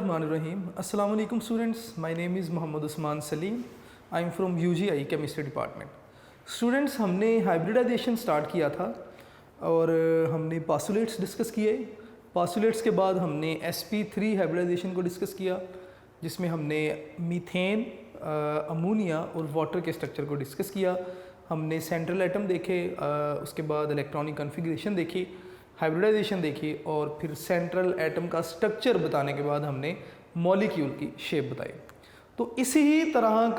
Bismillahirrahmanirrahim. Assalamu alaikum students. My name is Mohammad Usman Salim. I am from UGI Chemistry Department. Students, हमने hybridisation start किया था और हमने पासुलेट्स discuss किए. पासुलेट्स के बाद हमने sp3 हाइब्रिडाइजेशन को डिस्कस किया, जिसमें हमने मीथेन, अमोनिया और वाटर के स्ट्रक्चर को डिस्कस किया. हमने सेंट्रल एटम देखे, उसके बाद इलेक्ट्रॉनिक कॉन्फ़िगरेशन देखी, हाइब्रिडाइजेशन देखी और फिर सेंट्रल एटम का स्ट्रक्चर बताने के बाद हमने मॉलिक्यूल की शेप बताई. तो इसी तरह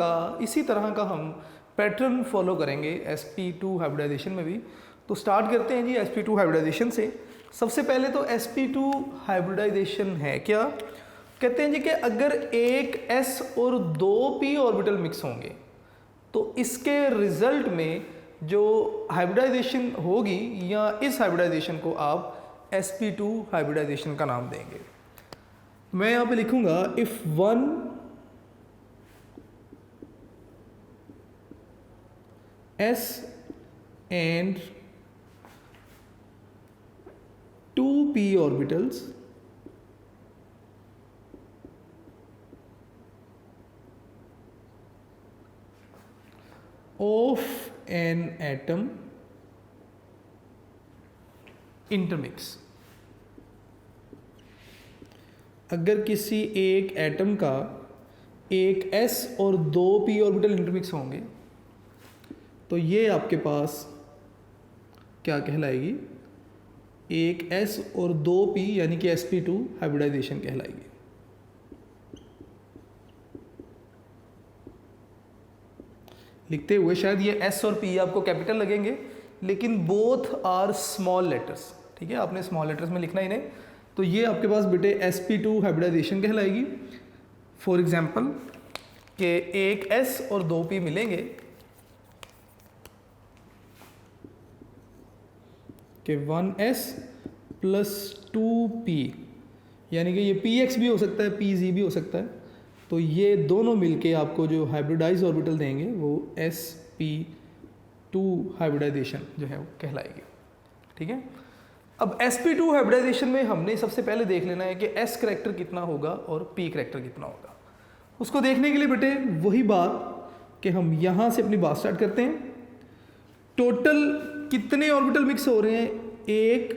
का हम पैटर्न फॉलो करेंगे sp2 हाइब्रिडाइजेशन में भी. तो स्टार्ट करते हैं जी sp2 हाइब्रिडाइजेशन से. सबसे पहले तो sp2 हाइब्रिडाइजेशन है क्या? कहते हैं जी कि अगर एक s और दो p ऑर्बिटल मिक्स होंगे तो इसके रिजल्ट में जो हाइब्रिडाइजेशन होगी या इस हाइब्रिडाइजेशन को आप sp2 हाइब्रिडाइजेशन का नाम देंगे. मैं यहाँ पे लिखूंगा if one s and two p orbitals of an atom intermix. अगर किसी एक एटम का एक s और दो p ऑर्बिटल इंटरमिक्स होंगे तो ये आपके पास क्या कहलाएगी? एक s और दो p यानी कि sp2 हाइब्रिडाइजेशन कहलाएगी. लिखते हुए शायद ये s और p आपको कैपिटल लगेंगे, लेकिन बोथ आर स्मॉल लेटर्स. ठीक है, आपने स्मॉल लेटर्स में लिखना इन्हें. तो ये आपके पास बेटे sp2 हाइब्रिडाइजेशन कहलाएगी. फॉर एग्जांपल कि एक s और दो p मिलेंगे कि 1s प्लस 2p, यानी कि ये px भी हो सकता है, pz भी हो सकता है. तो ये दोनों मिलके आपको जो हाइब्रिडाइज ऑर्बिटल देंगे वो sp2 हाइब्रिडाइजेशन जो है वो कहलाएगी. ठीक है, अब sp2 हाइब्रिडाइजेशन में हमने सबसे पहले देख लेना है कि s करैक्टर कितना होगा और p करैक्टर कितना होगा. उसको देखने के लिए बेटे वही बात कि हम यहाँ से अपनी बात स्टार्ट करते हैं. टोटल कितने ऑर्बिटल मिक्स हो रहे हैं? 1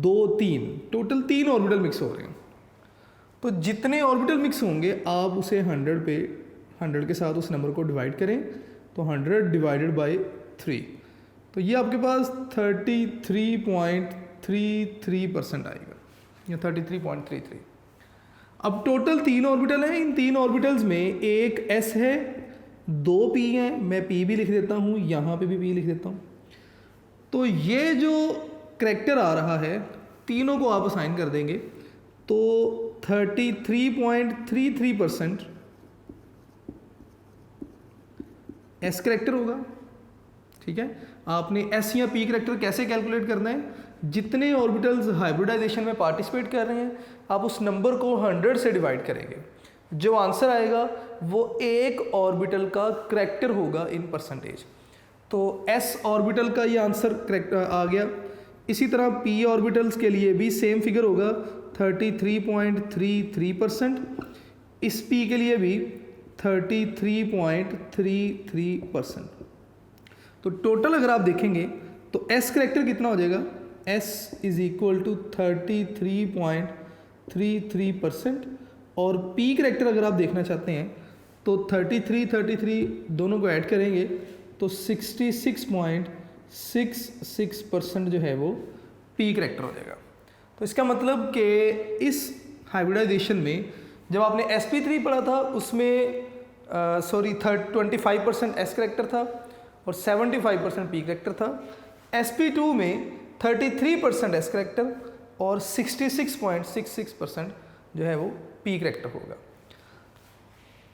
2 3, टोटल 3 ऑर्बिटल मिक्स हो रहे हैं. तो जितने ऑर्बिटल मिक्स होंगे आप उसे 100 के साथ उस नंबर को डिवाइड करें तो 100 डिवाइडेड बाय 3, तो ये आपके पास 33.33% आएगा या 33.33. अब टोटल 3 ऑर्बिटल हैं. इन 3 ऑर्बिटल्स में एक s है, 2 p हैं, मैं p भी लिख देता हूँ, यहाँ पे भी p लिख देता हूँ. तो ये जो करैक्टर आ रहा है तीनों को आप असाइन कर देंगे तो 33.33% s करैक्टर होगा. ठीक है, आपने s या p करैक्टर कैसे कैलकुलेट करना है? जितने ऑर्बिटल्स हाइब्रिडाइजेशन में पार्टिसिपेट कर रहे हैं आप उस नंबर को 100 से डिवाइड करेंगे. जो आंसर आएगा वो एक ऑर्बिटल का करैक्टर होगा इन परसेंटेज. तो s ऑर्बिटल का ये आंसर करेक्ट आ गया. इसी तरह p ऑर्बिटल्स के लिए भी सेम फिगर होगा 33.33%. इस p के लिए भी 33.33%. तो टोटल अगर आप देखेंगे तो s करैक्टर कितना हो जाएगा? s इज इक्वल टू 33.33% और p करैक्टर अगर आप देखना चाहते हैं तो 33 दोनों को ऐड करेंगे तो 66.66% जो है वो p करैक्टर हो जाएगा. तो इसका मतलब कि इस हाइब्रिडाइजेशन में जब आपने sp3 पढ़ा था उसमें 25% s करैक्टर था और 75% p करैक्टर था. sp2 में 33% s करैक्टर और 66.66% जो है वो p करैक्टर होगा.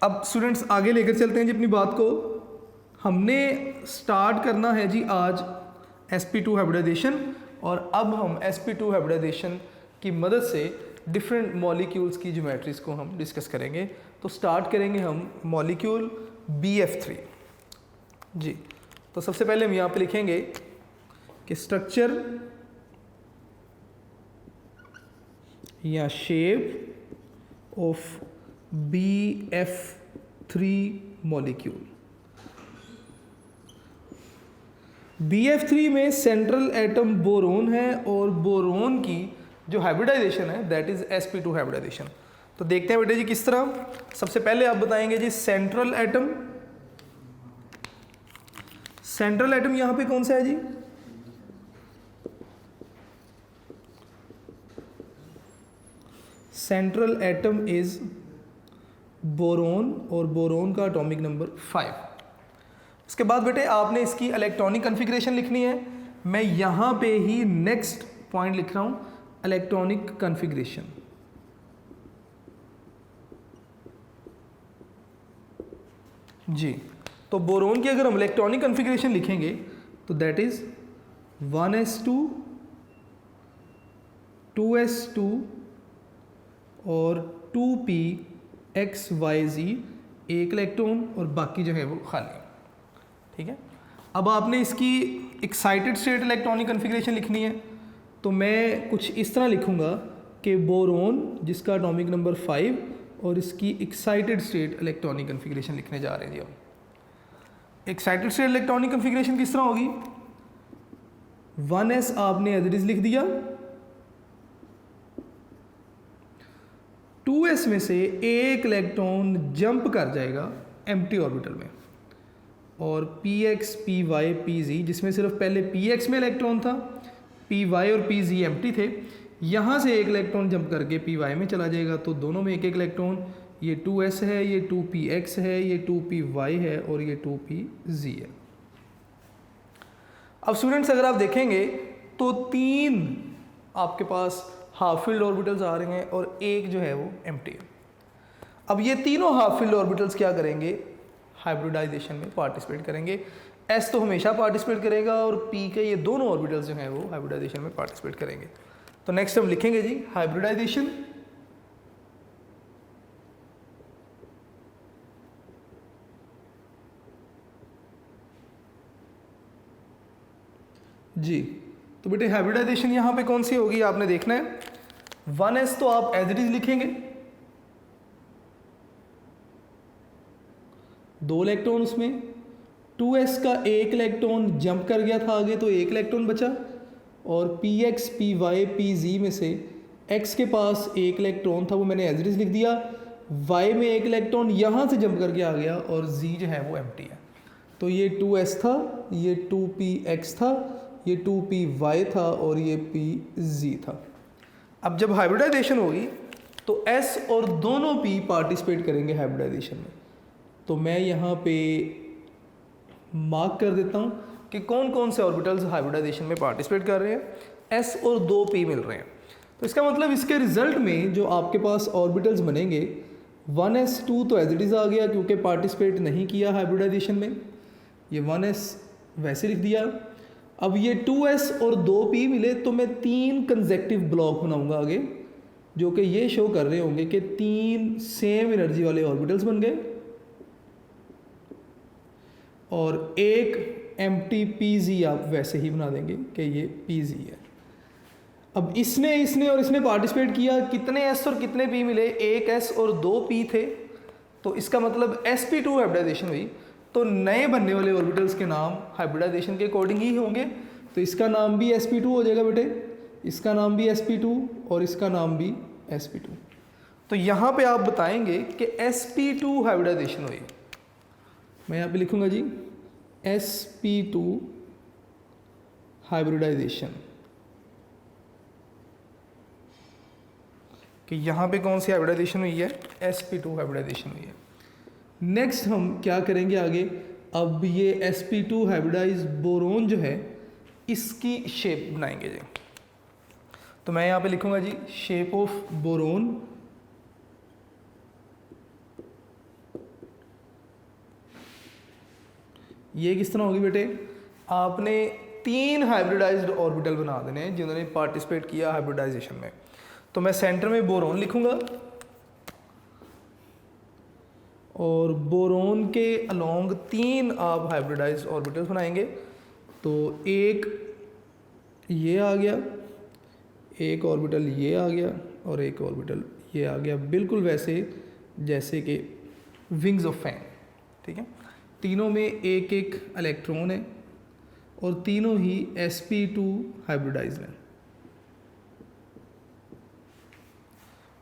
अब स्टूडेंट्स आगे लेकर चलते हैं जी अपनी बात को. हमने स्टार्ट करना है जी आज sp2 हाइब्रिडाइजेशन और अब हम sp2 हाइब्रिडाइजेशन की मदद से डिफरेंट मॉलिक्यूल्स की ज्योमेट्रीज को हम डिस्कस करेंगे. तो स्टार्ट करेंगे हम मॉलिक्यूल BF3 जी. तो सबसे पहले हम यहाँ पे लिखेंगे कि स्ट्रक्चर या shape of BF3 molecule. BF3 में सेंट्रल एटम बोरोन है और बोरोन की जो हाइब्रिडाइजेशन है दैट इज sp2 हाइब्रिडाइजेशन। तो देखते हैं बेटे जी किस तरह। सबसे पहले आप बताएंगे जी सेंट्रल एटम। सेंट्रल एटम यहां पे कौन सा है जी? सेंट्रल एटम इज बोरोन और बोरोन का एटॉमिक नंबर 5। उसके बाद बेटे आपने इसकी इलेक्ट्रॉनिक कॉन्फ़िगरेशन लिखनी है। मैं यहां पे ही नेक्स्ट पॉइंट लिख रहा हूं, इलेक्ट्रॉनिक कॉन्फ़िगरेशन। जी, तो बोरोन की अगर हम इलेक्ट्रॉनिक कॉन्फ़िगरेशन लिखेंगे तो दैट इज 1s2 2s2 और 2pxyz, एक इलेक्ट्रॉन और बाकी जो है वो खाली। ठीक है, अब आपने इसकी एक्साइटेड स्टेट इलेक्ट्रॉनिक कॉन्फ़िगरेशन लिखनी है। तो मैं कुछ इस तरह लिखूंगा कि बोरोन जिसका एटॉमिक नंबर 5 और इसकी एक्साइटेड स्टेट इलेक्ट्रॉनिक कॉन्फ़िगरेशन लिखने जा रहे हैं जी। अब एक्साइटेड स्टेट इलेक्ट्रॉनिक कॉन्फ़िगरेशन किस तरह होगी? 1s आपने एज इट इज लिख दिया, 2s में से एक इलेक्ट्रॉन जंप कर जाएगा एम्प्टी ऑर्बिटल में, और px py pz जिसमें सिर्फ पहले px में इलेक्ट्रॉन था, py और pz एम्प्टी थे, यहाँ से एक इलेक्ट्रॉन जंप करके py में चला जाएगा। तो दोनों में एक एक इलेक्ट्रॉन, ये 2s है, ये 2px है, ये 2py है और ये 2pz है। अब स्टूडेंट्स अगर आप देखेंगे तो 3 आपके पास हाफ फिल्ड ऑर्बिटल्स आ रहे हैं और एक जो है वो एम्प्टी है। अब ये तीनों हाफ फिल्ड ऑर्बिटल्स क्या करेंगे? हाइब्रिडाइजेशन में पार्टिसिपेट करेंगे। s तो हमेशा पार्टिसिपेट करेगा और p के ये दोनों ऑर्बिटल्स जो हैं वो हाइब्रिडाइजेशन में पार्टिसिपेट करेंगे। तो नेक्स्ट हम लिखेंगे जी हाइब्रिडाइजेशन। जी, तो बेटे हाइब्रिडाइजेशन यहाँ पे कौन सी होगी आपने देखना है। 1s तो आप एज इट इज लिखेंगे, 2 इलेक्ट्रॉन उसमें, 2s का एक इलेक्ट्रॉन जंप कर गया था आगे तो एक इलेक्ट्रॉन बचा, और px py pz में से x के पास एक इलेक्ट्रॉन था वो मैंने एज इट इज लिख दिया, y में एक इलेक्ट्रॉन यहाँ से जंप करके आ गया और z जो है वो एम्प्टी है। तो ये 2s था, ये 2px था, ये 2py था और ये pz था। अब जब हाइब्रिडाइजेशन होगी तो s और दोनों p पार्टिसिपेट करेंगे हाइब्रिडाइजेशन में। तो मैं यहाँ पे मार्क कर देता हूँ कि कौन कौन से ऑर्बिटल्स हाइब्रिडाइजेशन में पार्टिसिपेट कर रहे हैं। s और 2 p मिल रहे हैं, तो इसका मतलब इसके रिजल्ट में जो आपके पास ऑर्बिटल्स बनेंगे 1s2 तो एज इट इज़ आ गया क्योंकि पार्टिसिपेट नहीं किया हाइब्रिडाइजेशन में, ये 1s वैसे लिख दिया। अब ये 2s और 2p मिले तो मैं 3 कंसेक्टिव ब्लॉक बनाऊंगा आगे, जो कि ये शो कर रहे होंगे कि 3 सेम एनर्जी वाले ऑर्बिटल्स बन गए और एक एम्प्टी pz आप वैसे ही बना देंगे कि ये pz है। अब इसने और इसने पार्टिसिपेट किया, कितने s और कितने p मिले? एक s और 2 p थे, तो इसका मतलब sp2 हाइब्रिडाइजेशन हुई। तो नए बनने वाले ऑर्बिटल्स के नाम हाइब्रिडाइजेशन के अकॉर्डिंग ही होंगे। तो इसका नाम भी sp2 हो जाएगा बेटे, इसका नाम भी sp2 और इसका नाम भी sp2। तो यहाँ पे आप बताएंगे कि sp2 हाइब्रिडाइजेशन हुई। मैं यहाँ पे लिखूँगा जी sp2 हाइब्रिडाइजेशन, कि यहाँ पे कौन सी हाइब्रिडाइजेशन हुई है? sp2 हाइब्रिडाइजेशन हुई है। नेक्स्ट हम क्या करेंगे आगे? अब ये sp2 हाइब्रिडाइज बोरोन जो है इसकी शेप बनाएंगे जी। तो मैं यहाँ पे लिखूँगा जी शेप ऑफ बोरोन। ये किस तरह होगी बेटे? आपने 3 हाइब्रिडाइज्ड ऑर्बिटल बना देने हैं जिन्होंने पार्टिसिपेट किया हाइब्रिडाइजेशन में। तो मैं सेंटर में बोरोन लिखूँगा और बोरोन के अलोंग 3 आप हाइब्रिडाइज्ड ऑर्बिटल्स बनाएंगे। तो एक ये आ गया, एक ऑर्बिटल ये आ गया और एक ऑर्बिटल ये आ गया बिल्कुल वैसे जैसे कि विंग्स ऑफ फैन, ठीक है। तीनों में एक एक इलेक्ट्रॉन है और तीनों ही sp2 हाइब्रिडाइज्ड हैं।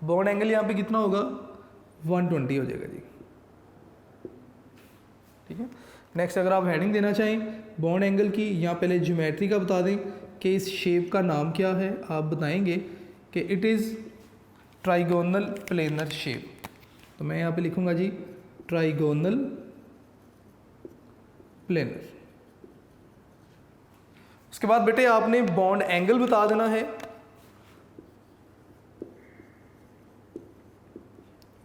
बॉन्ड एंगल यहाँ पे कितना होगा, 120 हो जाएगा जी, ठीक है। नेक्स्ट अगर आप हेडिंग देना चाहें बॉन्ड एंगल की, यहाँ पहले ज्योमेट्री का बता दें कि इस शेप का नाम क्या है। आप बताएंगे कि it is trigonal planar shape. तो मैं यहाँ पे लिखूँगा जी ट्राइगोनल प्लेनर। उसके बाद बेटे आपने बॉन्ड एंगल बता देना है।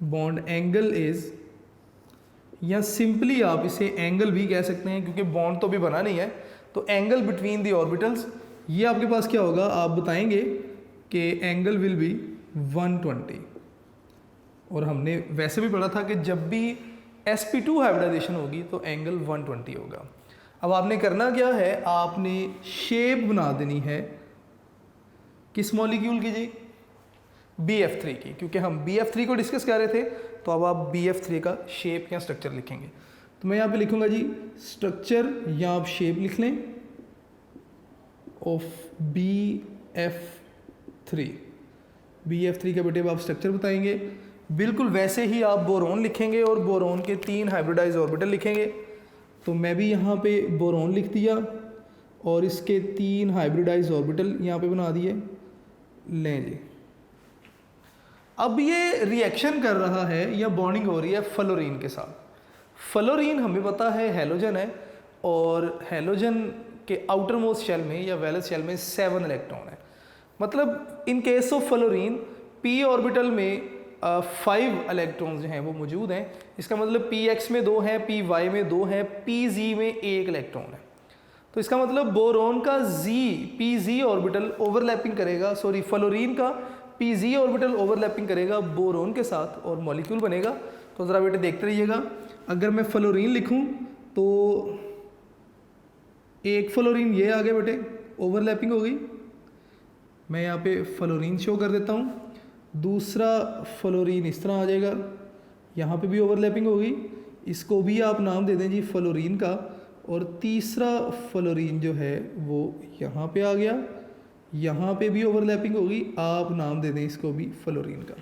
बॉन्ड एंगल इज, या सिंपली आप इसे एंगल भी कह सकते हैं क्योंकि बॉन्ड तो भी बना नहीं है, तो एंगल बिटवीन द ऑर्बिटल्स, ये आपके पास क्या होगा, आप बताएंगे कि एंगल विल बी 120। और हमने वैसे भी पढ़ा था कि जब भी sp2 हाइब्रिडाइजेशन होगी तो एंगल 120 होगा। अब आपने करना क्या है, आपने शेप बना देनी है किस मॉलिक्यूल की जी, BF3 की, क्योंकि हम BF3 को डिस्कस कर रहे थे। तो अब आप BF3 का शेप या स्ट्रक्चर लिखेंगे। तो मैं यहाँ पे लिखूंगा जी स्ट्रक्चर, या आप शेप लिख लें ऑफ BF3। BF3 का बेटे आप स्ट्रक्चर बताएंगे, बिल्कुल वैसे ही आप बोरोन लिखेंगे और बोरोन के 3 हाइब्रिडाइज ऑर्बिटल लिखेंगे। तो मैं भी यहाँ पे बोरोन लिख दिया और इसके 3 हाइब्रिडाइज ऑर्बिटल यहाँ पे बना दिए। लें जी, अब ये रिएक्शन कर रहा है या बॉन्डिंग हो रही है फ्लोरीन के साथ। फ्लोरीन हमें पता है हेलोजन है, और हेलोजन के आउटर मोस्ट शेल में या वैलेंस शेल में 7 इलेक्ट्रॉन है। मतलब in case of fluorine p orbital में 5 इलेक्ट्रॉन्स जो हैं वो मौजूद हैं। इसका मतलब px में 2 हैं, py में 2 हैं, pz में 1 इलेक्ट्रॉन है। तो इसका मतलब बोरोन का pz ऑर्बिटल ओवरलैपिंग करेगा, सॉरी फ्लोरीन का pz ऑर्बिटल ओवरलैपिंग करेगा बोरोन के साथ और मॉलिक्यूल बनेगा। तो ज़रा बेटे देखते रहिएगा, अगर मैं फ्लोरीन लिखूं तो एक फ्लोरीन ये आ गया बेटे, ओवरलैपिंग हो गई। मैं यहाँ पे फ्लोरीन शो कर देता हूँ। दूसरा फ्लोरीन इस तरह आ जाएगा, यहाँ पे भी ओवरलैपिंग हो गई, इसको भी आप नाम दे दें जी फ्लोरीन का। और तीसरा फ्लोरीन जो है वो यहाँ पे आ गया, यहाँ पे भी ओवरलैपिंग होगी, आप नाम दे दें इसको भी फ्लोरीन का।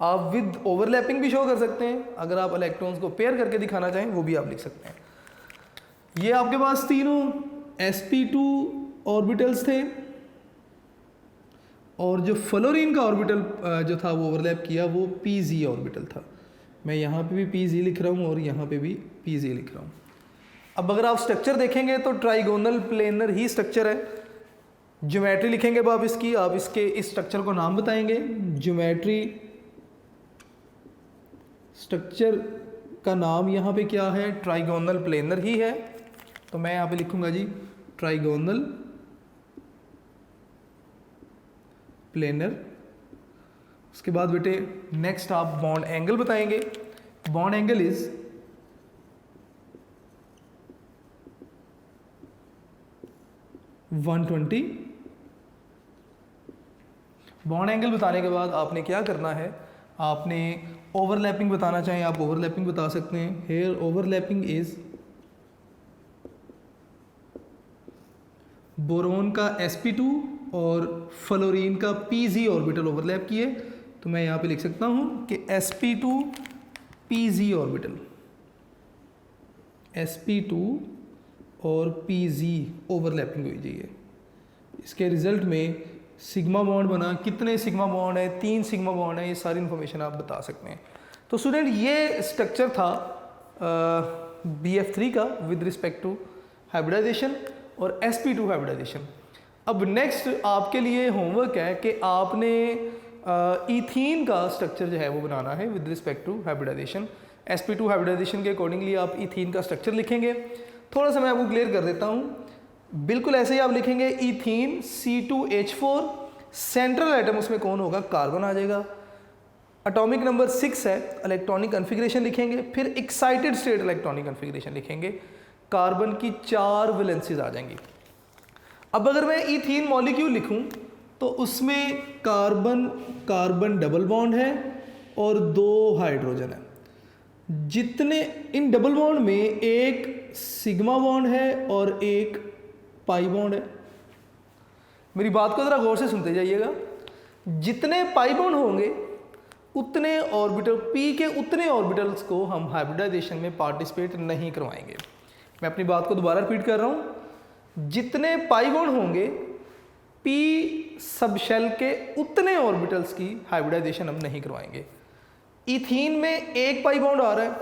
आप विद ओवरलैपिंग भी शो कर सकते हैं, अगर आप इलेक्ट्रॉन्स को पेयर करके दिखाना चाहें वो भी आप लिख सकते हैं। ये आपके पास तीनों sp2 ऑर्बिटल्स थे, और जो फ्लोरीन का ऑर्बिटल जो था वो ओवरलैप किया वो pz ऑर्बिटल था। मैं यहाँ पे भी pz लिख रहा हूँ और यहाँ पे भी pz लिख रहा हूँ। अब अगर आप स्ट्रक्चर देखेंगे तो ट्राइगोनल प्लेनर ही स्ट्रक्चर है। ज्योमेट्री लिखेंगे अब आप इसकी, आप इसके इस स्ट्रक्चर को नाम बताएंगे। ज्योमेट्री स्ट्रक्चर का नाम यहाँ पे क्या है, ट्राइगोनल प्लेनर ही है। तो मैं यहाँ पे लिखूंगा जी ट्राइगोनल प्लेनर। उसके बाद बेटे नेक्स्ट आप बॉन्ड एंगल बताएंगे। Bond angle is (120). Bond angle बताने के बाद आपने क्या करना है, आपने ओवरलैपिंग बताना चाहें आप ओवरलैपिंग बता सकते हैं। हेयर ओवरलैपिंग इज बोरोन का sp2 और फ्लोरीन का pz ऑर्बिटल ओवरलैप किए। तो मैं यहाँ पे लिख सकता हूँ कि sp2 pz ऑर्बिटल, sp2 और pz ओवरलैपिंग हुई चाहिए। इसके रिजल्ट में सिग्मा बॉन्ड बना, कितने सिग्मा बॉन्ड है, 3 सिग्मा बॉन्ड है, ये सारी इन्फॉर्मेशन आप बता सकते हैं। तो स्टूडेंट ये स्ट्रक्चर था BF3 का विद रिस्पेक्ट टू हाइब्रिडाइजेशन और sp2 हाइब्रिडाइजेशन। अब नेक्स्ट आपके लिए होमवर्क है कि आपने ईथीन का स्ट्रक्चर जो है वो बनाना है with respect to hybridisation. sp2 hybridisation के अकॉर्डिंगली आप ईथीन का स्ट्रक्चर लिखेंगे। थोड़ा सा मैं आपको क्लियर कर देता हूँ। बिल्कुल ऐसे ही आप लिखेंगे ईथीन C2H4, सेंट्रल एटम उसमें कौन होगा, कार्बन आ जाएगा। एटॉमिक नंबर 6 है, इलेक्ट्रॉनिक कन्फिग्रेशन लिखेंगे, फिर एक्साइटेड स्टेट इलेक्ट्रॉनिक कन्फिग्रेशन लिखेंगे। कार्बन की 4 वैलेंसीज आ जाएंगी। अब अगर मैं ईथीन मॉलिक्यूल लिखूं तो उसमें कार्बन कार्बन डबल बॉन्ड है और 2 हाइड्रोजन है। जितने इन डबल बॉन्ड में एक सिग्मा बॉन्ड है और एक पाई बॉन्ड है। मेरी बात को ज़रा गौर से सुनते जाइएगा। जितने पाई बॉन्ड होंगे उतने ऑर्बिटल p के उतने ऑर्बिटल्स को हम हाइब्रिडाइजेशन में पार्टिसिपेट नहीं करवाएंगे। मैं अपनी बात को दोबारा रिपीट कर रहा हूँ। जितने पाई बॉन्ड होंगे p सब शेल के उतने ऑर्बिटल्स की हाइब्रिडाइजेशन हम नहीं करवाएंगे। इथीन में एक पाई बॉन्ड आ रहा है,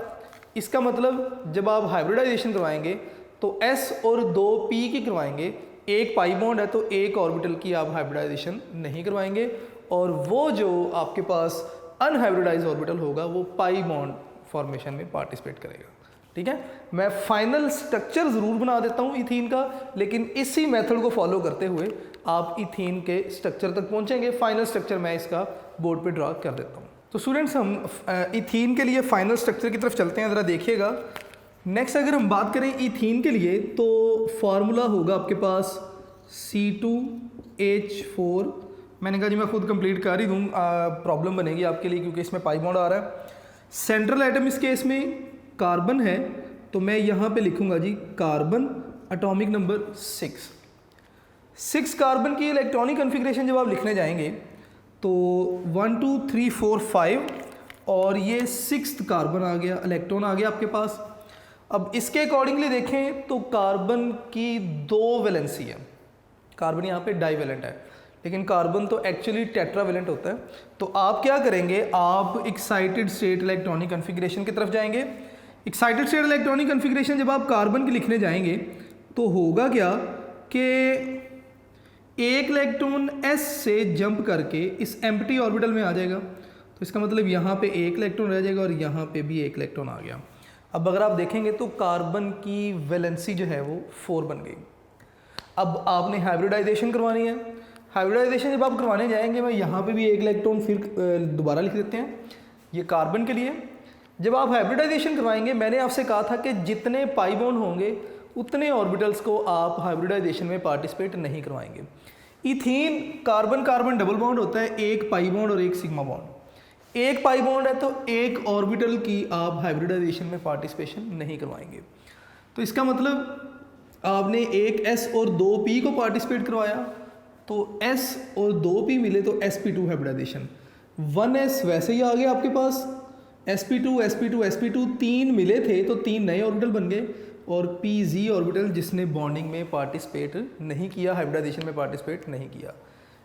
इसका मतलब जब आप हाइब्रिडाइजेशन करवाएंगे तो s और 2 p की करवाएंगे। एक पाई बॉन्ड है तो एक ऑर्बिटल की आप हाइब्रिडाइजेशन नहीं करवाएंगे, और वो जो आपके पास अनहाइब्रिडाइज ऑर्बिटल होगा वो पाई बॉन्ड फॉर्मेशन में पार्टिसिपेट करेगा। ठीक है, मैं फाइनल स्ट्रक्चर ज़रूर बना देता हूँ इथीन का, लेकिन इसी मेथड को फॉलो करते हुए आप इथीन के स्ट्रक्चर तक पहुँचेंगे। फाइनल स्ट्रक्चर मैं इसका बोर्ड पे ड्रा कर देता हूँ। तो स्टूडेंट्स, हम इथीन के लिए फाइनल स्ट्रक्चर की तरफ चलते हैं, ज़रा देखिएगा। नेक्स्ट अगर हम बात करें इथीन के लिए तो फार्मूला होगा आपके पास C2H4। मैंने कहा जी मैं खुद कंप्लीट कर ही दूँ, प्रॉब्लम बनेगी आपके लिए क्योंकि इसमें पाई बॉन्ड आ रहा है। सेंट्रल एटम इस केस में कार्बन है, तो मैं यहाँ पे लिखूँगा जी कार्बन, एटॉमिक नंबर 6 कार्बन की इलेक्ट्रॉनिक कन्फिग्रेशन जब आप लिखने जाएंगे तो 1 2 3 4 5 और ये 6th कार्बन आ गया, इलेक्ट्रॉन आ गया आपके पास। अब इसके अकॉर्डिंगली देखें तो कार्बन की 2 वैलेंसी है। कार्बन यहाँ पे डाईवैलेंट है, लेकिन कार्बन तो एक्चुअली टेट्रावैलेंट होता है। तो आप क्या करेंगे, आप एक्साइटेड स्टेट इलेक्ट्रॉनिक कन्फिग्रेशन की तरफ जाएंगे। एक्साइटेड स्टेट इलेक्ट्रॉनिक कन्फिग्रेशन जब आप कार्बन की लिखने जाएंगे तो होगा क्या कि एक इलेक्ट्रॉन s से जंप करके इस एम्प्टी ऑर्बिटल में आ जाएगा। तो इसका मतलब यहाँ पे एक इलेक्ट्रॉन रह जाएगा और यहाँ पे भी एक इलेक्ट्रॉन आ गया। अब अगर आप देखेंगे तो कार्बन की वैलेंसी जो है वो 4 बन गई। अब आपने हाइब्रिडाइजेशन करवानी है। हाइब्रिडाइजेशन जब आप करवाने जाएंगे, मैं यहाँ पे भी एक इलेक्ट्रॉन फिर दोबारा लिख देते हैं, ये कार्बन के लिए। जब आप हाइब्रिडाइजेशन करवाएंगे, मैंने आपसे कहा था कि जितने पाई बॉन्ड होंगे उतने ऑर्बिटल्स को आप हाइब्रिडाइजेशन में पार्टिसिपेट नहीं करवाएंगे। Ethene carbon carbon double bond होता है, एक पाई बॉन्ड और एक सिग्मा बॉन्ड। एक पाई बॉन्ड है तो एक ऑर्बिटल की आप हाइब्रिडाइजेशन में पार्टिसिपेशन नहीं करवाएंगे। तो इसका मतलब आपने एक s और 2p को पार्टिसिपेट करवाया, तो s और 2p मिले तो sp2 हाइब्रिडाइजेशन। 1s वैसे ही आ गया आपके पास, sp2 sp2 sp2 3 मिले थे तो 3 नए ऑर्बिटल बन गए, और pz ऑर्बिटल जिसने बॉन्डिंग में पार्टिसिपेट नहीं किया, हाइब्रिडाइजेशन में पार्टिसिपेट नहीं किया,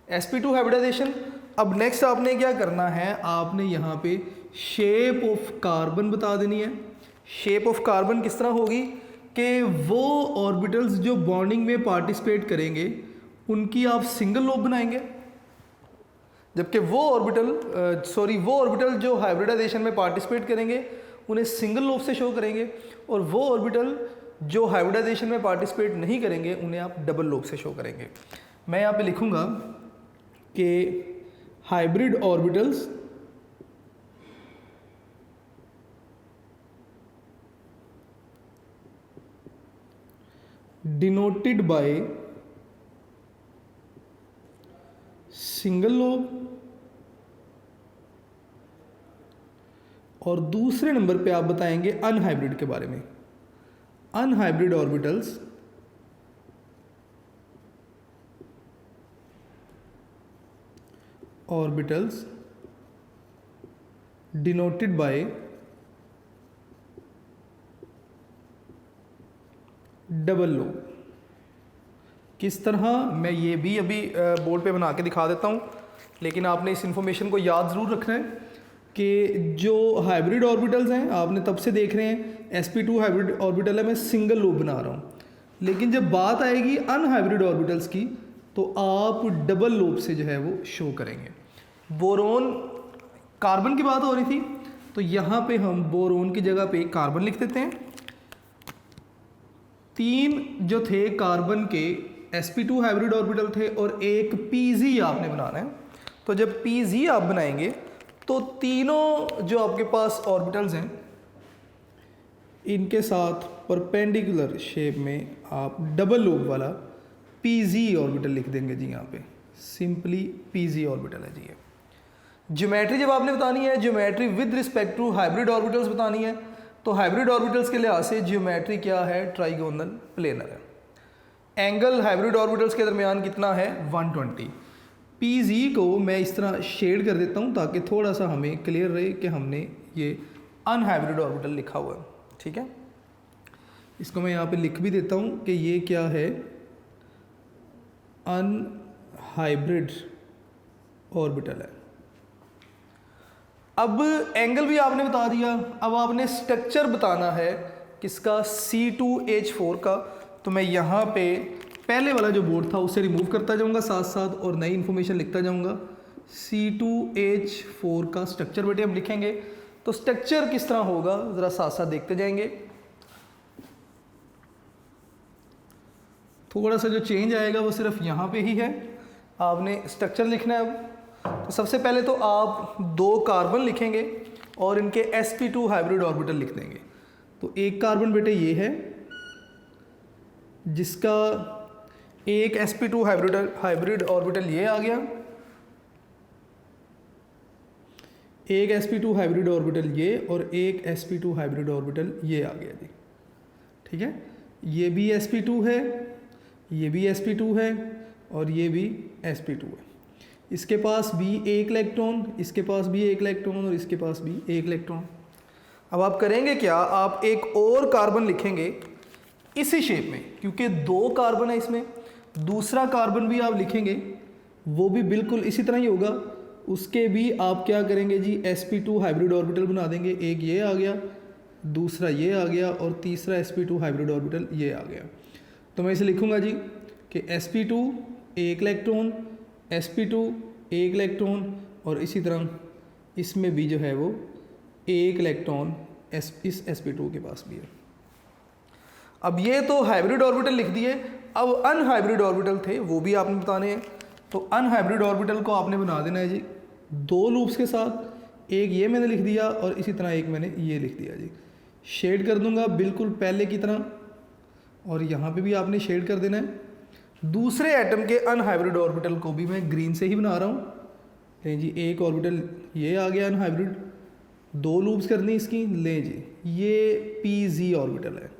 sp2 हाइब्रिडाइजेशन। अब नेक्स्ट आपने क्या करना है, आपने यहाँ पे शेप ऑफ कार्बन बता देनी है। शेप ऑफ कार्बन किस तरह होगी कि वो ऑर्बिटल्स जो बॉन्डिंग में पार्टिसिपेट करेंगे उनकी आप सिंगल लोब बनाएंगे, जबकि वो ऑर्बिटल जो हाइब्रिडाइजेशन में पार्टिसिपेट करेंगे उन्हें सिंगल लोब से शो करेंगे, और वो ऑर्बिटल जो हाइब्रिडाइजेशन में पार्टिसिपेट नहीं करेंगे उन्हें आप डबल लोब से शो करेंगे। मैं यहाँ पे लिखूँगा कि hybrid orbitals denoted by single lobe, और दूसरे नंबर पे आप बताएंगे अनहाइब्रिड के बारे में। Unhybrid orbitals denoted by double lobe. किस तरह, मैं ये भी अभी बोर्ड पे बना के दिखा देता हूँ, लेकिन आपने इस इंफॉर्मेशन को याद ज़रूर रखना है कि जो हाइब्रिड ऑर्बिटल्स हैं, आपने तब से देख रहे हैं sp2 हाइब्रिड ऑर्बिटल है, मैं सिंगल लोब बना रहा हूँ, लेकिन जब बात आएगी अनहाइब्रिड ऑर्बिटल्स की तो आप डबल लोब से जो है वो शो करेंगे। बोरोन, कार्बन की बात हो रही थी तो यहाँ पे हम बोरोन की जगह पे कार्बन लिख देते हैं। 3 जो थे कार्बन के sp2 हाइब्रिड ऑर्बिटल थे और एक pz आपने बनाना है। तो जब pz आप बनाएंगे तो तीनों जो आपके पास ऑर्बिटल्स हैं इनके साथ परपेंडिकुलर शेप में आप डबल लोब वाला pz ऑर्बिटल लिख देंगे जी यहाँ पे। सिंपली पीजी ऑर्बिटल है जी ये। ज्योमेट्री जब आपने बतानी है, geometry with respect to hybrid orbitals बतानी है, तो हाइब्रिड ऑर्बिटल्स के लिहाज से ज्योमेट्री क्या है, ट्राइगोनल प्लेनर है। एंगल हाइब्रिड ऑर्बिटल्स के दरमियान कितना है, 120। पीजी को मैं इस तरह शेड कर देता हूँ ताकि थोड़ा सा हमें क्लियर रहे कि हमने ये अनहाइब्रिड ऑर्बिटल लिखा हुआ है, ठीक है। इसको मैं यहाँ पे लिख भी देता हूँ कि ये क्या है, अनहाइब्रिड ऑर्बिटल है। अब एंगल भी आपने बता दिया, अब आपने स्ट्रक्चर बताना है किसका, C2H4 का। तो मैं यहाँ पे पहले वाला जो बोर्ड था उसे रिमूव करता जाऊँगा साथ साथ और नई इन्फॉर्मेशन लिखता जाऊँगा। C2H4 का स्ट्रक्चर बेटे हम लिखेंगे, तो स्ट्रक्चर किस तरह होगा ज़रा साथ साथ देखते जाएंगे। थोड़ा सा जो चेंज आएगा वो सिर्फ यहाँ पे ही है, आपने स्ट्रक्चर लिखना है। अब तो सबसे पहले तो आप 2 कार्बन लिखेंगे और इनके sp2 हाइब्रिड ऑर्बिटल लिख देंगे। तो एक कार्बन बेटे ये है जिसका एक sp2 हाइब्रिड ऑर्बिटल ये आ गया, एक sp2 हाइब्रिड ऑर्बिटल ये और एक sp2 हाइब्रिड ऑर्बिटल ये आ गया जी, ठीक है। ये भी sp2 है, ये भी sp2 है और ये भी sp2 है। इसके पास भी एक इलेक्ट्रॉन, इसके पास भी एक इलेक्ट्रॉन और इसके पास भी एक इलेक्ट्रॉन। अब आप करेंगे क्या, आप एक और कार्बन लिखेंगे इसी शेप में, क्योंकि 2 कार्बन है इसमें। दूसरा कार्बन भी आप लिखेंगे, वो भी बिल्कुल इसी तरह ही होगा। उसके भी आप क्या करेंगे जी, sp2 हाइब्रिड ऑर्बिटल बना देंगे। एक ये आ गया, दूसरा ये आ गया और तीसरा sp2 हाइब्रिड ऑर्बिटल ये आ गया। तो मैं इसे लिखूंगा जी कि sp2 एक इलेक्ट्रॉन, sp2 एक इलेक्ट्रॉन और इसी तरह इसमें भी जो है वो एक इलेक्ट्रॉन इस sp2 के पास भी है। अब ये तो हाइब्रिड ऑर्बिटल लिख दिए, अब अनहाइब्रिड ऑर्बिटल थे वो भी आपने बताने हैं। तो अनहाइब्रिड ऑर्बिटल को आपने बना देना है जी 2 लूप्स के साथ। एक ये मैंने लिख दिया और इसी तरह एक मैंने ये लिख दिया जी। शेड कर दूंगा बिल्कुल पहले की तरह और यहाँ पे भी आपने शेड कर देना है। दूसरे एटम के अनहाइब्रिड ऑर्बिटल को भी मैं ग्रीन से ही बना रहा हूँ। लें जी, एक ऑर्बिटल ये आ गया अनहाइब्रिड, 2 लूप्स करनी इसकी। लें जी, ये PZ ऑर्बिटल है,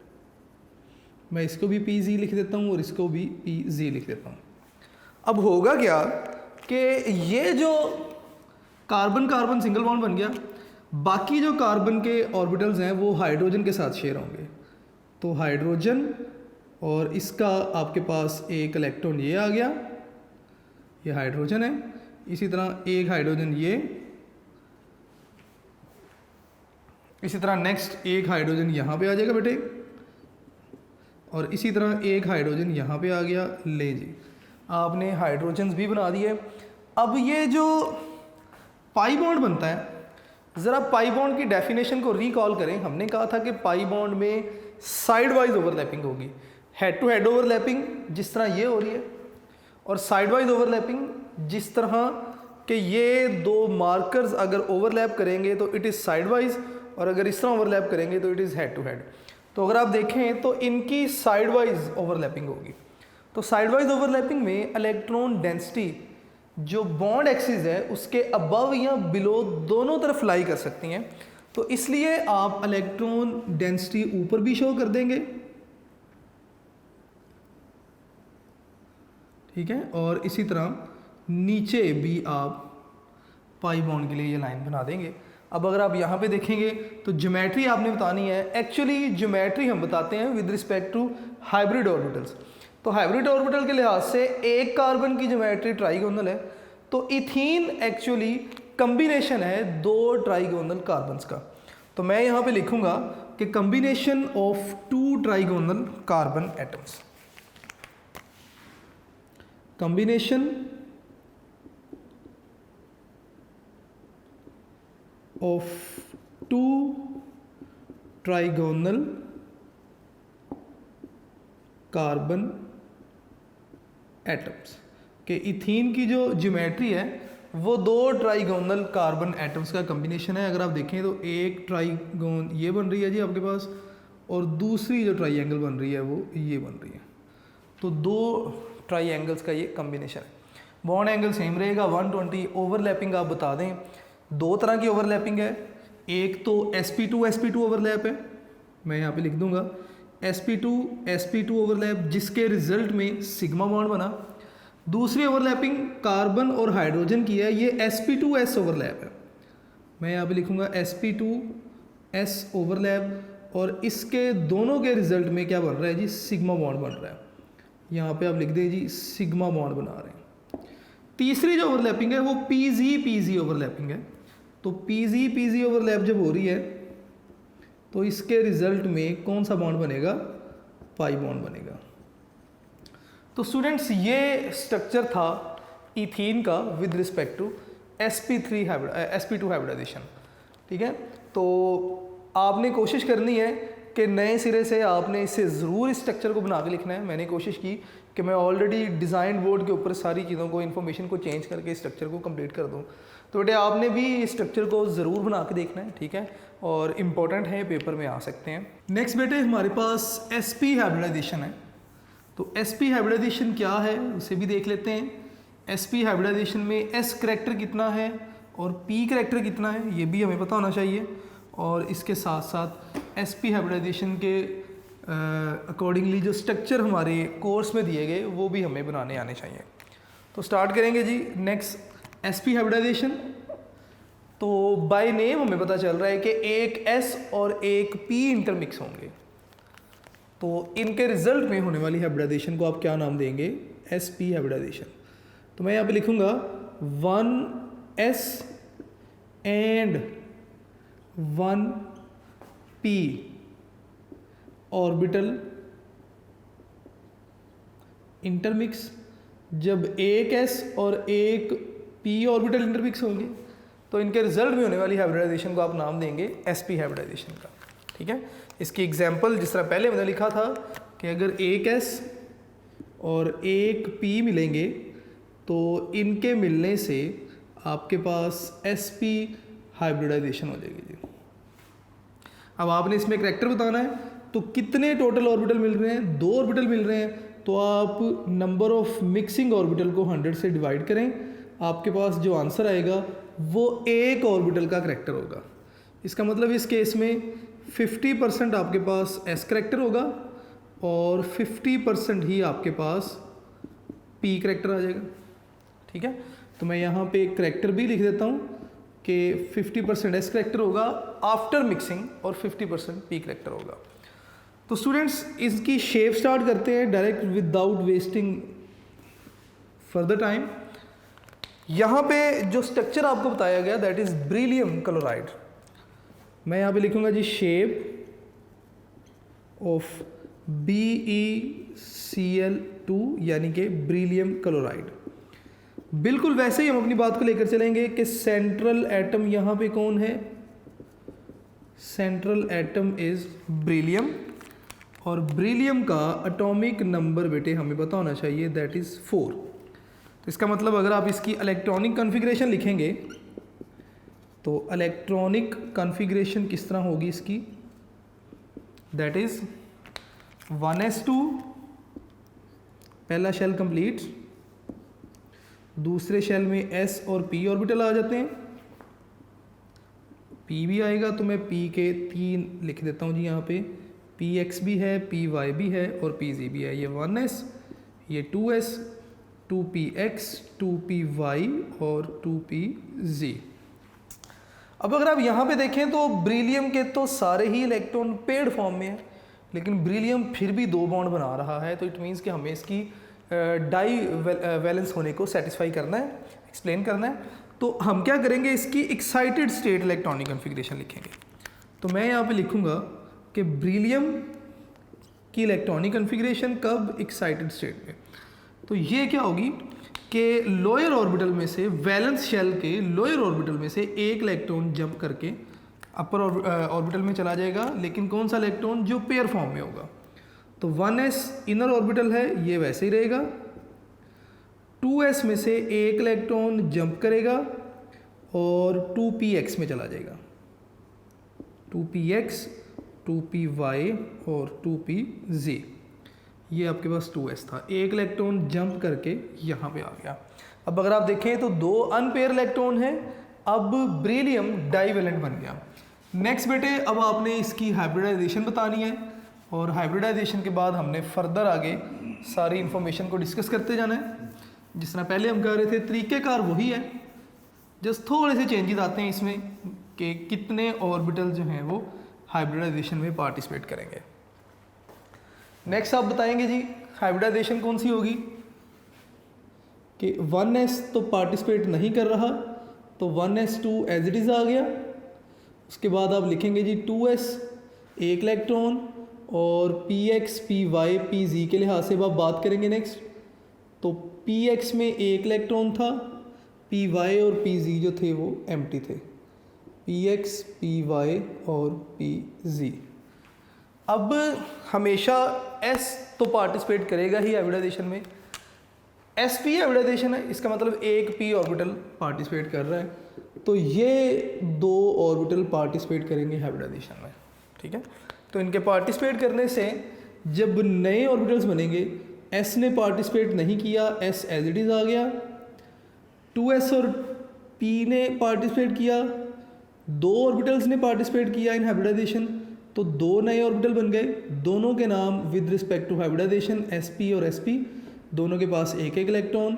मैं इसको भी PZ लिख देता हूँ और इसको भी PZ लिख देता हूँ। अब होगा क्या कि ये जो कार्बन कार्बन सिंगल बॉन्ड बन गया, बाकी जो कार्बन के ऑर्बिटल्स हैं वो हाइड्रोजन के साथ शेयर होंगे। तो हाइड्रोजन और इसका आपके पास एक इलेक्ट्रॉन ये आ गया, ये हाइड्रोजन है। इसी तरह एक हाइड्रोजन ये, इसी तरह नेक्स्ट एक हाइड्रोजन यहाँ पे आ जाएगा बेटे और इसी तरह एक हाइड्रोजन यहाँ पे आ गया। ले जी, आपने हाइड्रोजन्स भी बना दिए। अब ये जो पाई बॉन्ड बनता है, ज़रा पाई बॉन्ड की डेफिनेशन को रिकॉल करें। हमने कहा था कि पाई बॉन्ड में साइड वाइज ओवरलैपिंग होगी, हेड टू हेड ओवरलैपिंग जिस तरह ये हो रही है, और साइड वाइज ओवरलैपिंग जिस तरह कि ये 2 मार्कर्स अगर ओवरलैप करेंगे तो इट इज़ साइड वाइज, और अगर इस तरह ओवरलैप करेंगे तो it is head to head. तो अगर आप देखें तो इनकी साइड वाइज ओवरलैपिंग होगी। तो साइड वाइज ओवरलैपिंग में इलेक्ट्रॉन डेंसिटी जो बॉन्ड एक्सिस है उसके अबव या बिलो दोनों तरफ लाई कर सकती हैं। तो इसलिए आप इलेक्ट्रॉन डेंसिटी ऊपर भी शो कर देंगे, ठीक है, और इसी तरह नीचे भी आप पाई बॉन्ड के लिए ये लाइन बना देंगे। अब अगर आप यहाँ पे देखेंगे तो ज्योमेट्री आपने बतानी है। एक्चुअली ज्योमेट्री हम बताते हैं with respect to hybrid orbitals. तो हाइब्रिड ऑर्बिटल के लिहाज से एक कार्बन की ज्योमेट्री ट्राइगोनल है, तो इथीन एक्चुअली कम्बिनेशन है 2 ट्राइगोनल कार्बन्स का। तो मैं यहाँ पे लिखूँगा कि combination of 2 trigonal carbon atoms, combination of 2 trigonal carbon atoms के इथीन की जो ज्योमेट्री है वो 2 ट्राइगोनल कार्बन एटम्स का कम्बिनेशन है। अगर आप देखें तो एक ट्राइगोन ये बन रही है जी आपके पास, और दूसरी जो ट्राइंगल बन रही है वो ये बन रही है। तो 2 ट्राइंगल्स का ये कम्बिनेशन है। बॉन्ड एंगल सेम रहेगा 120। ओवरलैपिंग आप बता दें, दो तरह की ओवरलैपिंग है। एक तो sp2 ओवरलैप है, मैं यहाँ पे लिख दूंगा sp2 ओवरलैप, जिसके रिजल्ट में सिग्मा बॉन्ड बना। दूसरी ओवरलैपिंग कार्बन और हाइड्रोजन की है, ये sp2s ओवरलैप है, मैं यहाँ पे लिखूंगा sp2s ओवरलैप, और इसके दोनों के रिजल्ट में क्या बन रहा है जी, सिग्मा बॉन्ड बन रहा है। यहाँ पे आप लिख दें जी सिग्मा बॉन्ड बना रहे हैं। तीसरी जो ओवरलैपिंग है वो pz ओवरलैपिंग है। तो pz ओवरलैप जब हो रही है तो इसके रिजल्ट में कौन सा बॉन्ड बनेगा, पाई बॉन्ड बनेगा। तो स्टूडेंट्स ये स्ट्रक्चर था इथीन का with respect to sp2 hybridisation. ठीक है, तो आपने कोशिश करनी है कि नए सिरे से आपने इससे ज़रूर इस स्ट्रक्चर को बना के लिखना है। मैंने कोशिश की कि मैं ऑलरेडी डिज़ाइन बोर्ड के ऊपर सारी चीज़ों को, इन्फॉर्मेशन को चेंज करके इस स्ट्रक्चर को कंप्लीट कर दूँ। तो बेटे आपने भी इस स्ट्रक्चर को ज़रूर बना के देखना है, ठीक है, और इम्पॉर्टेंट है, पेपर में आ सकते हैं। नेक्स्ट बेटे हमारे पास sp हाइब्रिडाइजेशन है। तो sp हाइब्रिडाइजेशन क्या है उसे भी देख लेते हैं। sp हाइब्रिडाइजेशन में s करैक्टर कितना है और p करैक्टर कितना है, ये भी हमें पता होना चाहिए। और इसके साथ साथ sp हाइब्रिडाइजेशन के अकॉर्डिंगली जो स्ट्रक्चर हमारे कोर्स में दिए गए वो भी हमें बनाने आने चाहिए। तो स्टार्ट करेंगे जी। नेक्स्ट sp हाइब्रिडाइजेशन, तो बाय नेम हमें पता चल रहा है कि एक s और एक p इंटरमिक्स होंगे, तो इनके रिजल्ट में होने वाली हाइब्रिडाइजेशन को आप क्या नाम देंगे, sp हाइब्रिडाइजेशन। तो मैं यहाँ पे लिखूँगा 1s and 1p orbital intermix. जब एक s और एक p ऑर्बिटल इंटरमिक्स होंगे तो इनके रिजल्ट में होने वाली हाइब्रिडाइजेशन को आप नाम देंगे sp हाइब्रिडाइजेशन का। ठीक है, इसकी एग्जांपल जिस तरह पहले मैंने लिखा था कि अगर एक s और एक p मिलेंगे तो इनके मिलने से आपके पास sp हाइब्रिडाइजेशन हो जाएगी जी। अब आपने इसमें करैक्टर बताना है, तो कितने टोटल ऑर्बिटल मिल रहे हैं, 2 ऑर्बिटल मिल रहे हैं, तो आप नंबर ऑफ मिक्सिंग ऑर्बिटल को 100 से डिवाइड करें, आपके पास जो आंसर आएगा वो एक ऑर्बिटल का करैक्टर होगा। इसका मतलब इस केस में 50% आपके पास s करैक्टर होगा और 50% ही आपके पास p करैक्टर आ जाएगा। ठीक है, तो मैं यहाँ पे करैक्टर भी लिख देता हूँ कि 50% s करैक्टर होगा आफ्टर मिक्सिंग और 50% p करैक्टर होगा। तो स्टूडेंट्स इसकी शेप स्टार्ट करते हैं direct without wasting further time. यहाँ पे जो स्ट्रक्चर आपको बताया गया दैट इज ब्रिलियम क्लोराइड। मैं यहाँ पे लिखूंगा जी शेप ऑफ BeCl2 यानी कि ब्रिलियम क्लोराइड। बिल्कुल वैसे ही हम अपनी बात को लेकर चलेंगे कि सेंट्रल एटम यहाँ पे कौन है, सेंट्रल एटम इज ब्रिलियम, और ब्रिलियम का एटॉमिक नंबर बेटे हमें पता होना चाहिए दैट इज 4। तो इसका मतलब अगर आप इसकी इलेक्ट्रॉनिक कॉन्फ़िगरेशन लिखेंगे तो इलेक्ट्रॉनिक कॉन्फ़िगरेशन किस तरह होगी इसकी, दैट इज 1s2 पहला शेल कंप्लीट, दूसरे शेल में s और p ऑर्बिटल आ जाते हैं, p भी आएगा तो मैं p के 3 लिख देता हूँ जी यहाँ पे, px भी है, py भी है और pz भी है। ये 1s, ये 2s, 2px, 2py और 2pz। अब अगर आप यहाँ पे देखें तो ब्रिलियम के तो सारे ही इलेक्ट्रॉन पेड फॉर्म में है, लेकिन ब्रिलियम फिर भी 2 बॉन्ड बना रहा है, तो इट मीन्स कि हमें इसकी डाई वैलेंस होने को सेटिस्फाई करना है, एक्सप्लेन करना है। तो हम क्या करेंगे, इसकी एक्साइटेड स्टेट इलेक्ट्रॉनिक कॉन्फ़िगरेशन लिखेंगे। तो मैं यहाँ पे लिखूँगा कि ब्रिलियम की इलेक्ट्रॉनिक कॉन्फ़िगरेशन कब, एक्साइटेड स्टेट में। तो ये क्या होगी कि लोअर ऑर्बिटल में से, वैलेंस शेल के लोअर ऑर्बिटल में से एक इलेक्ट्रॉन जंप करके अपर ऑर्बिटल में चला जाएगा, लेकिन कौन सा इलेक्ट्रॉन, जो पेयर फॉर्म में होगा। तो 1s इनर ऑर्बिटल है, ये वैसे ही रहेगा। 2s में से एक इलेक्ट्रॉन जंप करेगा और 2px में चला जाएगा, 2px, 2py और 2pz। ये आपके पास 2s था, एक इलेक्ट्रॉन जंप करके यहाँ पे आ गया। अब अगर आप देखें तो 2 अनपेयर इलेक्ट्रॉन है, अब ब्रिलियम डाइवेलेंट बन गया। नेक्स्ट बेटे अब आपने इसकी हाइब्रिडाइजेशन बतानी है, और हाइब्रिडाइजेशन के बाद हमने फर्दर आगे सारी इन्फॉर्मेशन को डिस्कस करते जाना है। जिस तरह पहले हम कह रहे थे तरीक़ेकार वही है, जस्ट थोड़े से चेंजेस आते हैं इसमें कि कितने ऑर्बिटल जो हैं वो हाइब्रिडाइजेशन में पार्टिसिपेट करेंगे। नेक्स्ट आप बताएंगे जी हाइब्रिडाइजेशन कौन सी होगी, कि 1s तो पार्टिसिपेट नहीं कर रहा, तो 1s2 एज इट इज़ आ गया। उसके बाद आप लिखेंगे जी 2s एक इलेक्ट्रॉन, और px py pz के लिहाज से अब आप बात करेंगे नेक्स्ट, तो px में एक इलेक्ट्रॉन था, py और pz जो थे वो एम्प्टी थे, px py और pz। अब हमेशा s तो पार्टिसिपेट करेगा ही हाइब्रिडाइजेशन में, sp हाइब्रिडाइजेशन है, इसका मतलब एक p ऑर्बिटल पार्टिसिपेट कर रहा है, तो ये 2 ऑर्बिटल पार्टिसिपेट करेंगे हाइब्रिडाइजेशन में। ठीक है, तो इनके पार्टिसिपेट करने से जब नए ऑर्बिटल्स बनेंगे, s ने पार्टिसिपेट नहीं किया, s एज इट इज़ आ गया, 2s और p ने पार्टिसिपेट किया, 2 ऑर्बिटल्स ने पार्टिसिपेट किया इन हाइब्रिडाइजेशन, तो 2 नए ऑर्बिटल बन गए, दोनों के नाम with respect to hybridisation sp और sp, दोनों के पास एक एक इलेक्ट्रॉन,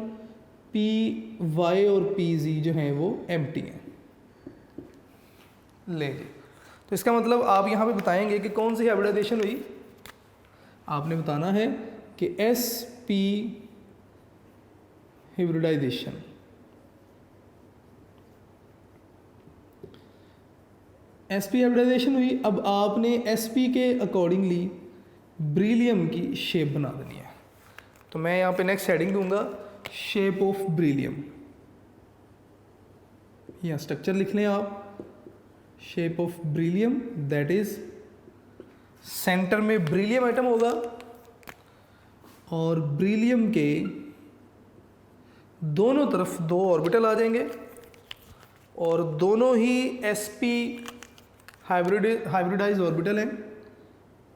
py और pz जो हैं वो एम्प्टी हैं। ले जी, तो इसका मतलब आप यहाँ पे बताएंगे कि कौन सी हाइब्रिडाइजेशन हुई। आपने बताना है कि sp हाइब्रिडाइजेशन, sp हाइब्रिडाइजेशन हुई। अब आपने sp के अकॉर्डिंगली ब्रिलियम की शेप बना देनी है, तो मैं यहाँ पे नेक्स्ट हेडिंग दूंगा शेप ऑफ ब्रिलियम, या स्ट्रक्चर लिख लें आप, shape of beryllium, that is centre में ब्रिलियम एटम होगा, और ब्रिलियम के दोनों तरफ 2 ऑर्बिटल आ जाएंगे, और दोनों ही sp हाइब्रिडाइज ऑर्बिटल हैं,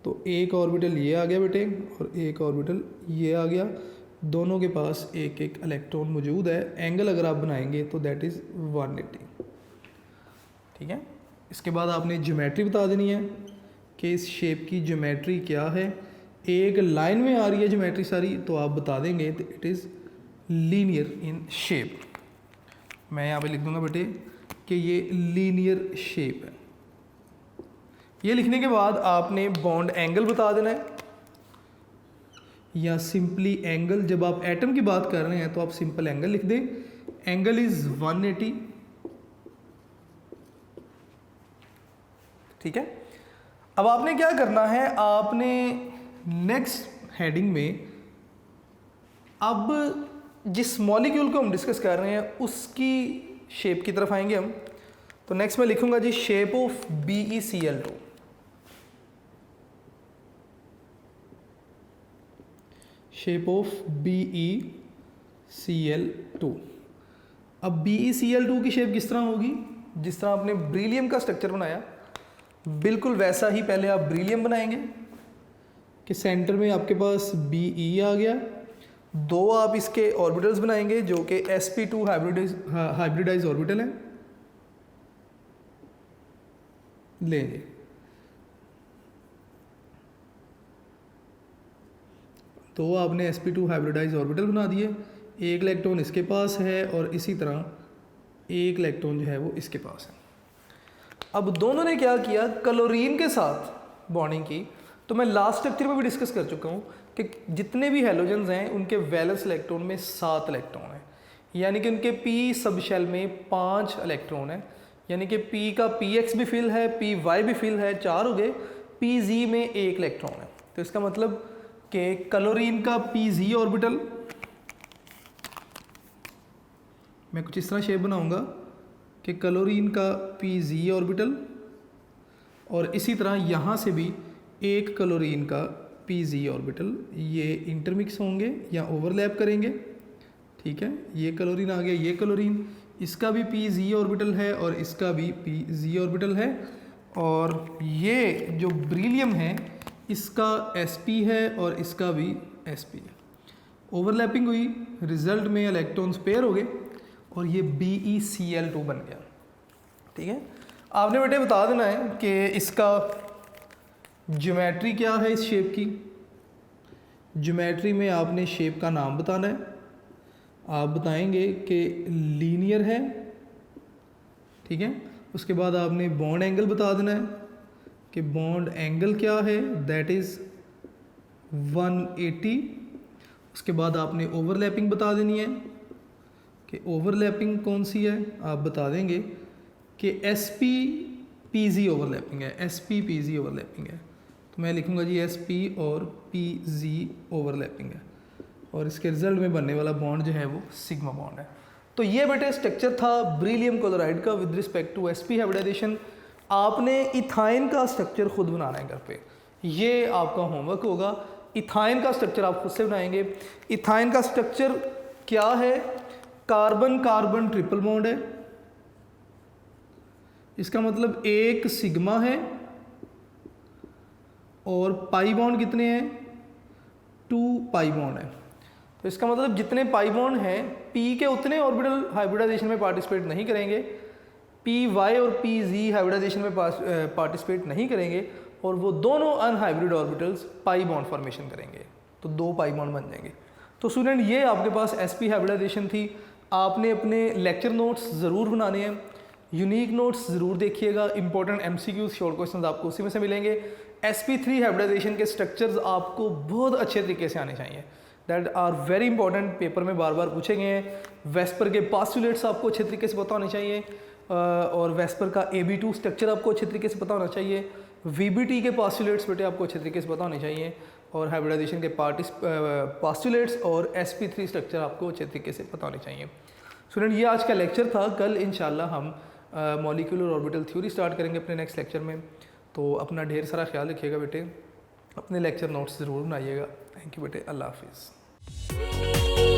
तो एक ऑर्बिटल ये आ गया बेटे, और एक ऑर्बिटल ये आ गया, दोनों के पास एक एक इलेक्ट्रॉन मौजूद है। एंगल अगर आप बनाएंगे तो दैट इज़ 180। ठीक है, इसके बाद आपने ज्योमेट्री बता देनी है कि इस शेप की ज्योमेट्री क्या है। एक लाइन में आ रही है ज्योमेट्री सारी, तो आप बता देंगे तो it is linear in shape. मैं यहाँ पे लिख दूंगा बेटे कि ये लीनियर शेप है। ये लिखने के बाद आपने बॉन्ड एंगल बता देना है, या सिंपली एंगल। जब आप एटम की बात कर रहे हैं तो आप सिंपल एंगल लिख दें, एंगल इज़ 180। ठीक है, अब आपने क्या करना है, आपने नेक्स्ट हेडिंग में अब जिस मॉलिक्यूल को हम डिस्कस कर रहे हैं उसकी शेप की तरफ आएंगे हम। तो नेक्स्ट मैं लिखूंगा जी shape of BeCl2। Shape of BeCl2। अब BeCl2 की शेप किस तरह होगी, जिस तरह आपने ब्रिलियम का स्ट्रक्चर बनाया बिल्कुल वैसा ही पहले आप ब्रिलियम बनाएंगे कि सेंटर में आपके पास Be आ गया, 2 आप इसके ऑर्बिटल्स बनाएंगे जो कि sp2 हाइब्रिडाइज ऑर्बिटल है। लेंगे तो आपने sp2 हाइब्रिडाइज ऑर्बिटल बना दिए, एक इलेक्ट्रॉन इसके पास है और इसी तरह एक इलेक्ट्रॉन जो है वो इसके पास है। अब दोनों ने क्या किया, क्लोरीन के साथ बॉन्डिंग की। तो मैं लास्ट लेक्चर में भी डिस्कस कर चुका हूँ कि जितने भी हैलोजेंस हैं उनके वैलेंस इलेक्ट्रॉन में 7 इलेक्ट्रॉन हैं, यानी कि उनके p सब शेल में 5 इलेक्ट्रॉन है, यानी कि p का px भी फिल है, py भी फिल है, 4 हो गए, pz में 1 इलेक्ट्रॉन है। तो इसका मतलब कि क्लोरीन का pz ऑर्बिटल, मैं कुछ इस तरह शेप बनाऊंगा कि क्लोरीन का pz ऑर्बिटल, और इसी तरह यहाँ से भी एक क्लोरीन का pz ऑर्बिटल, ये इंटरमिक्स होंगे या ओवरलैप करेंगे। ठीक है, ये क्लोरीन आ गया, ये क्लोरीन, इसका भी pz ऑर्बिटल है और इसका भी pz ऑर्बिटल है, और ये जो ब्रिलियम है इसका sp है और इसका भी sp है। ओवरलैपिंग हुई, रिजल्ट में इलेक्ट्रॉन्स पेयर हो गए और ये BeCl2 बन गया। ठीक है, आपने बेटे बता देना है कि इसका ज्योमेट्री क्या है। इस शेप की ज्योमेट्री में आपने शेप का नाम बताना है। आप बताएंगे कि लीनियर है, ठीक है। उसके बाद आपने बॉन्ड एंगल बता देना है कि बॉन्ड एंगल क्या है, दैट इज़ 180। उसके बाद आपने ओवरलैपिंग बता देनी है कि ओवरलैपिंग कौन सी है। आप बता देंगे कि SP-PZ ओवरलैपिंग है, SP-PZ ओवरलैपिंग है। तो मैं लिखूँगा जी SP और PZ ओवरलैपिंग है और इसके रिजल्ट में बनने वाला बॉन्ड जो है वो सिग्मा बॉन्ड है। तो ये बेटे स्ट्रक्चर था बेरिलियम क्लोराइड का with respect to sp hybridisation. आपने इथाइन का स्ट्रक्चर खुद बनाना है घर पे, ये आपका होमवर्क होगा। इथाइन का स्ट्रक्चर आप खुद से बनाएंगे। इथाइन का स्ट्रक्चर क्या है, कार्बन कार्बन ट्रिपल बॉन्ड है, इसका मतलब एक सिग्मा है और पाई बॉन्ड कितने हैं, 2 पाई बॉन्ड है। तो इसका मतलब जितने पाई बॉन्ड हैं P के उतने ऑर्बिटल हाइब्रिडाइजेशन में पार्टिसिपेट नहीं करेंगे, PY और PZ हाइब्रिडाइजेशन में पार्टिसिपेट नहीं करेंगे और वो दोनों unhybrid orbitals pi bond formation करेंगे, तो 2 पाई बॉन्ड बन जाएंगे। तो स्टूडेंट ये आपके पास sp हाइब्रिडाइजेशन थी। आपने अपने लेक्चर नोट्स ज़रूर बनाने हैं, यूनिक नोट्स ज़रूर देखिएगा। इंपॉर्टेंट MCQs शॉर्ट क्वेश्चंस आपको उसी में से मिलेंगे। sp3 हाइब्रिडाइजेशन के स्ट्रक्चर्स आपको बहुत अच्छे तरीके से आने चाहिए, that are very important, paper में बार बार पूछे गए हैं। वेस्पर के पास्टुलेट्स आपको अच्छे तरीके से पता होने चाहिए और वेस्पर का AB2 स्ट्रक्चर आपको अच्छे तरीके से पता होना चाहिए। VBT के पास्टुलेट्स बेटे आपको अच्छे तरीके से पता होने चाहिए और हाइब्रिडाइजेशन के पास्टुलेट्स और sp3 स्ट्रक्चर आपको अच्छे तरीके से पता होने चाहिए। स्टूडेंट ये आज का लेक्चर था। कल इंशाल्लाह हम मॉलिक्यूलर ऑर्बिटल थ्योरी स्टार्ट करेंगे अपने नेक्स्ट लेक्चर में। तो अपना ढेर सारा ख्याल रखिएगा बेटे, अपने लेक्चर नोट्स ज़रूर बनाइएगा। थैंक यू बेटे, अल्लाह हाफिज़।